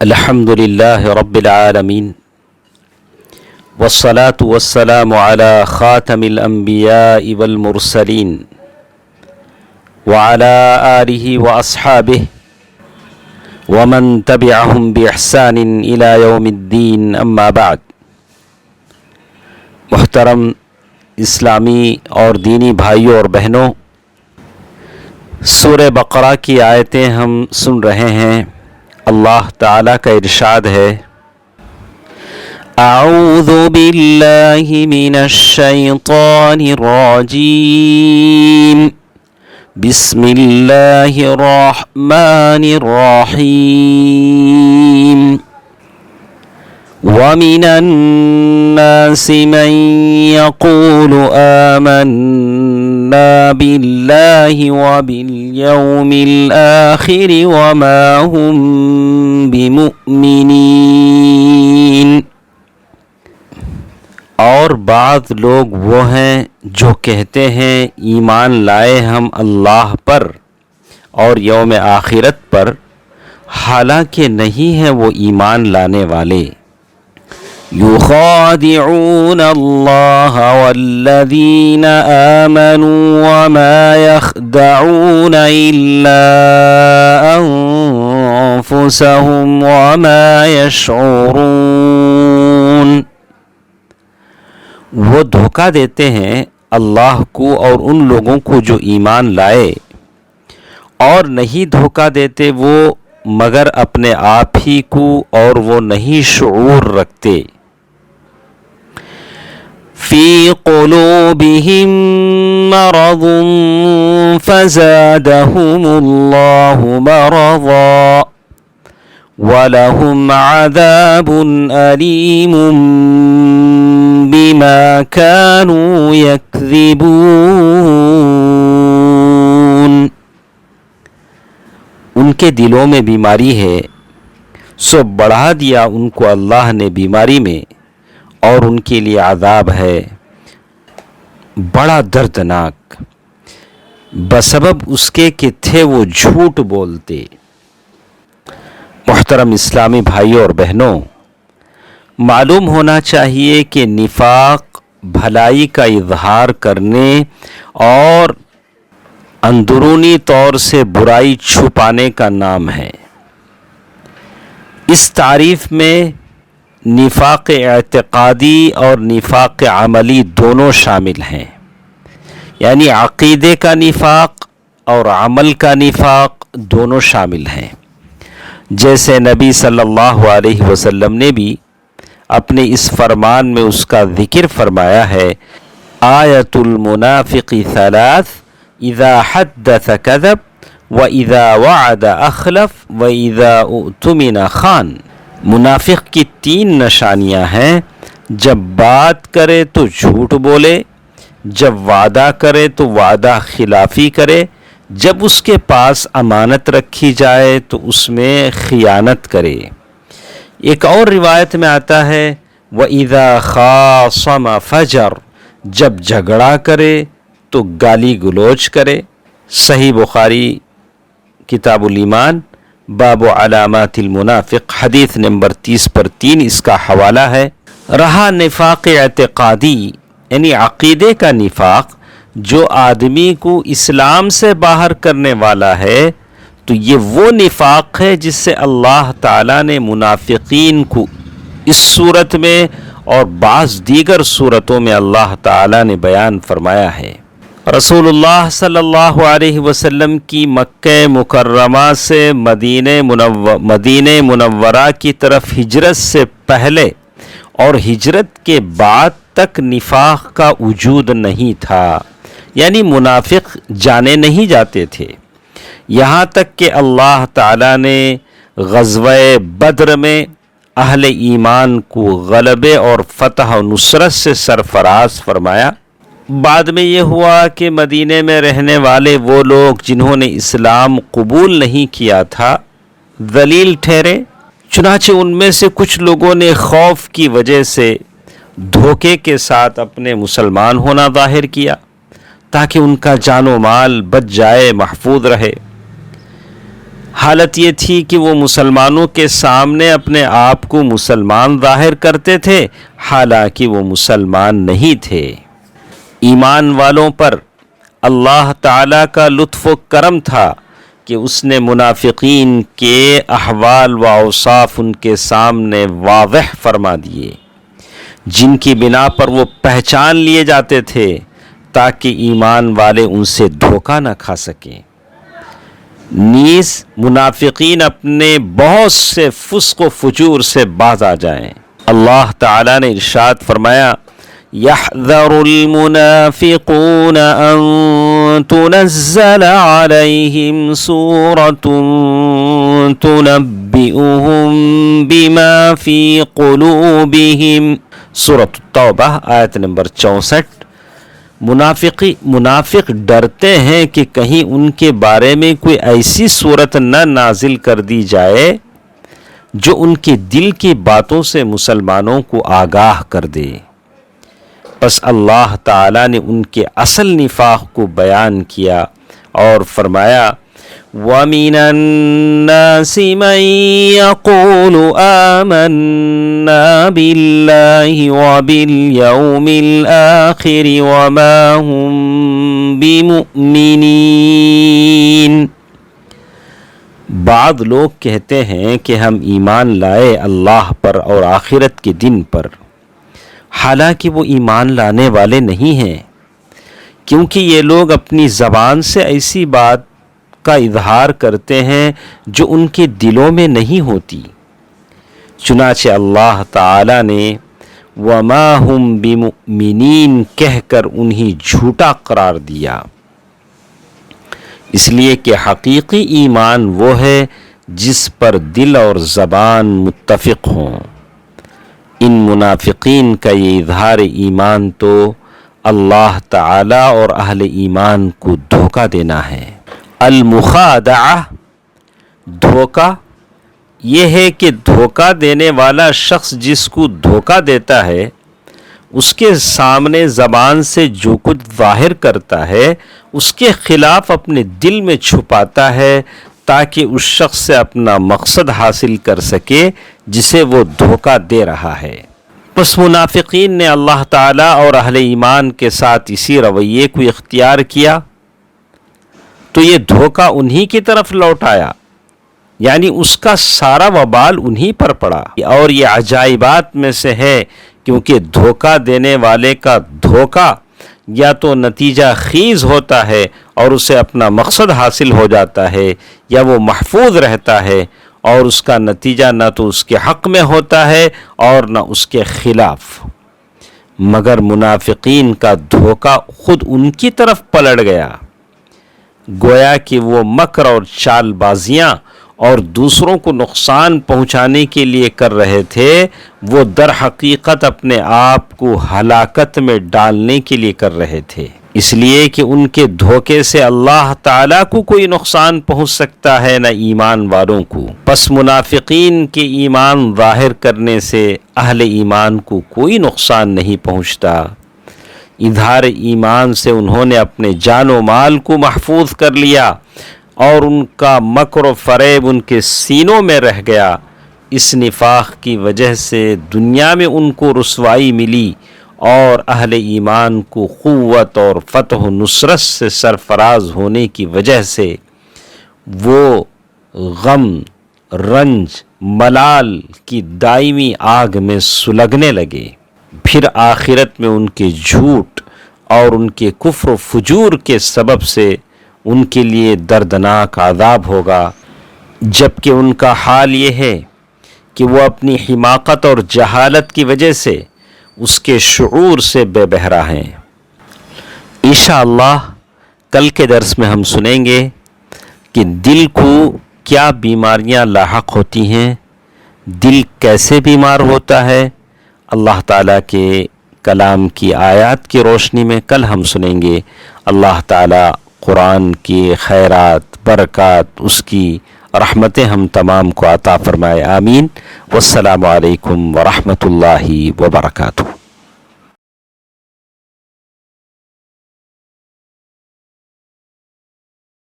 الحمد لله رب العالمين والصلاة والسلام على خاتم الأنبياء والمرسلين وعلى آله وأصحابه ومن تبعهم بإحسان إلى يوم الدين أما بعد. محترم اسلامی اور دینی بھائیوں اور بہنوں، سورہ بقرہ کی آیتیں ہم سن رہے ہیں. اللہ تعالیٰ کا ارشاد ہے، اعوذ باللہ من الشیطان الرجیم، بسم اللہ الرحمن الرحیم. وَمِنَ النَّاسِ مَن يَقُولُ آمَنَّا بِاللَّهِ وَبِالْيَوْمِ الْآخِرِ وَمَا هُمْ بِمُؤْمِنِينَ. اور بعض لوگ وہ ہیں جو کہتے ہیں ایمان لائے ہم اللہ پر اور یوم آخرت پر، حالانکہ نہیں ہیں وہ ایمان لانے والے. يخادعون الله والذين آمنوا وما يخدعون إلا أنفسهم وما يشعرون. وہ دھوکہ دیتے ہیں اللہ کو اور ان لوگوں کو جو ایمان لائے، اور نہیں دھوکہ دیتے وہ مگر اپنے آپ ہی کو، اور وہ نہیں شعور رکھتے. فی قلوبہم مرض فزادہم اللہ مرضا وَلَهُمْ عَذَابٌ أَلِيمٌ بِمَا كَانُوا يَكْذِبُونَ. ان کے دلوں میں بیماری ہے، سو بڑھا دیا ان کو اللہ نے بیماری میں، اور ان کے لیے عذاب ہے بڑا دردناک، بسبب اس کے کہ تھے وہ جھوٹ بولتے. محترم اسلامی بھائیوں اور بہنوں، معلوم ہونا چاہیے کہ نفاق بھلائی کا اظہار کرنے اور اندرونی طور سے برائی چھپانے کا نام ہے. اس تعریف میں نفاق اعتقادی اور نفاق عملی دونوں شامل ہیں، یعنی عقیدے کا نفاق اور عمل کا نفاق دونوں شامل ہیں. جیسے نبی صلی اللہ علیہ وسلم نے بھی اپنے اس فرمان میں اس کا ذکر فرمایا ہے، آیۃ المنافق ثلاث، اذا حدث کذب واذا وعد اخلف واذا اؤتمن خان. منافق کی 3 نشانیاں ہیں، جب بات کرے تو جھوٹ بولے، جب وعدہ کرے تو وعدہ خلافی کرے، جب اس کے پاس امانت رکھی جائے تو اس میں خیانت کرے. ایک اور روایت میں آتا ہے وَإِذَا خَاصَمَ فَجَرَ، جب جھگڑا کرے تو گالی گلوچ کرے. صحیح بخاری کتاب الایمان باب علامات المنافق، حدیث نمبر 30/3 اس کا حوالہ ہے. رہا نفاق اعتقادی یعنی عقیدے کا نفاق، جو آدمی کو اسلام سے باہر کرنے والا ہے، تو یہ وہ نفاق ہے جس سے اللہ تعالیٰ نے منافقین کو اس صورت میں اور بعض دیگر صورتوں میں اللہ تعالیٰ نے بیان فرمایا ہے. رسول اللہ صلی اللہ علیہ وسلم کی مکہ مکرمہ سے مدینہ منورہ کی طرف ہجرت سے پہلے اور ہجرت کے بعد تک نفاق کا وجود نہیں تھا، یعنی منافق جانے نہیں جاتے تھے، یہاں تک کہ اللہ تعالیٰ نے غزوہ بدر میں اہل ایمان کو غلبے اور فتح و نصرت سے سرفراز فرمایا. بعد میں یہ ہوا کہ مدینے میں رہنے والے وہ لوگ جنہوں نے اسلام قبول نہیں کیا تھا ذلیل ٹھہرے. چنانچہ ان میں سے کچھ لوگوں نے خوف کی وجہ سے دھوکے کے ساتھ اپنے مسلمان ہونا ظاہر کیا تاکہ ان کا جان و مال بچ جائے، محفوظ رہے. حالت یہ تھی کہ وہ مسلمانوں کے سامنے اپنے آپ کو مسلمان ظاہر کرتے تھے، حالانکہ وہ مسلمان نہیں تھے۔ ایمان والوں پر اللہ تعالیٰ کا لطف و کرم تھا کہ اس نے منافقین کے احوال و اوصاف ان کے سامنے واضح فرما دیے، جن کی بنا پر وہ پہچان لیے جاتے تھے تاکہ ایمان والے ان سے دھوکہ نہ کھا سکیں۔ نیز منافقین اپنے بہت سے فسق و فجور سے باز آ جائیں۔ اللہ تعالیٰ نے ارشاد فرمایا، يحذر المنافقون أن تنزل عليهم سورة تنبئهم بما في قلوبهم، سورة التوبہ آیت نمبر 64۔ منافق ڈرتے ہیں کہ کہیں ان کے بارے میں کوئی ایسی صورت نہ نازل کر دی جائے جو ان کے دل کی باتوں سے مسلمانوں کو آگاہ کر دے۔ پس اللہ تعالیٰ نے ان کے اصل نفاق کو بیان کیا اور فرمایا، وَمِنَ النَّاسِ مَن يَقُولُ آمَنَّا بِاللَّهِ وَبِالْيَوْمِ الْآخِرِ وَمَا هُم بِمُؤْمِنِينَ۔ بعض لوگ کہتے ہیں کہ ہم ایمان لائے اللہ پر اور آخرت کے دن پر، حالانکہ وہ ایمان لانے والے نہیں ہیں، کیونکہ یہ لوگ اپنی زبان سے ایسی بات کا اظہار کرتے ہیں جو ان کے دلوں میں نہیں ہوتی۔ چنانچہ اللہ تعالیٰ نے وَمَا هُم بِمُؤْمِنِينَ کہہ کر انہیں جھوٹا قرار دیا، اس لیے کہ حقیقی ایمان وہ ہے جس پر دل اور زبان متفق ہوں۔ ان منافقین کا یہ اظہار ایمان تو اللہ تعالیٰ اور اہل ایمان کو دھوکہ دینا ہے۔ المخادعہ، دھوکہ، یہ ہے کہ دھوکہ دینے والا شخص جس کو دھوکہ دیتا ہے اس کے سامنے زبان سے جو کچھ ظاہر کرتا ہے اس کے خلاف اپنے دل میں چھپاتا ہے تاکہ اس شخص سے اپنا مقصد حاصل کر سکے جسے وہ دھوکہ دے رہا ہے۔ پس منافقین نے اللہ تعالیٰ اور اہل ایمان کے ساتھ اسی رویے کو اختیار کیا تو یہ دھوکہ انہی کی طرف لوٹایا، یعنی اس کا سارا وبال انہی پر پڑا۔ اور یہ عجائبات میں سے ہے، کیونکہ دھوکہ دینے والے کا دھوکہ یا تو نتیجہ خیز ہوتا ہے اور اسے اپنا مقصد حاصل ہو جاتا ہے، یا وہ محفوظ رہتا ہے اور اس کا نتیجہ نہ تو اس کے حق میں ہوتا ہے اور نہ اس کے خلاف۔ مگر منافقین کا دھوکہ خود ان کی طرف پلٹ گیا، گویا کہ وہ مکر اور چال بازیاں اور دوسروں کو نقصان پہنچانے کے لیے کر رہے تھے، وہ در حقیقت اپنے آپ کو ہلاکت میں ڈالنے کے لیے کر رہے تھے، اس لیے کہ ان کے دھوکے سے اللہ تعالیٰ کو کوئی نقصان پہنچ سکتا ہے نہ ایمان والوں کو۔ پس منافقین کے ایمان ظاہر کرنے سے اہل ایمان کو کوئی نقصان نہیں پہنچتا۔ اظہار ایمان سے انہوں نے اپنے جان و مال کو محفوظ کر لیا اور ان کا مکر و فریب ان کے سینوں میں رہ گیا۔ اس نفاق کی وجہ سے دنیا میں ان کو رسوائی ملی اور اہل ایمان کو قوت اور فتح و نصرت سے سرفراز ہونے کی وجہ سے وہ غم، رنج، ملال کی دائمی آگ میں سلگنے لگے۔ پھر آخرت میں ان کے جھوٹ اور ان کے کفر و فجور کے سبب سے ان کے لیے دردناک عذاب ہوگا، جبکہ ان کا حال یہ ہے کہ وہ اپنی حماقت اور جہالت کی وجہ سے اس کے شعور سے بے بہرہ ہیں۔ انشاءاللہ کل کے درس میں ہم سنیں گے کہ دل کو کیا بیماریاں لاحق ہوتی ہیں، دل کیسے بیمار ہوتا ہے۔ اللہ تعالیٰ کے کلام کی آیات کی روشنی میں کل ہم سنیں گے۔ اللہ تعالیٰ قرآن کی خیرات، برکات، اس کی رحمتیں ہم تمام کو عطا فرمائے، آمین۔ والسلام علیکم ورحمۃ اللہ وبرکاتہ۔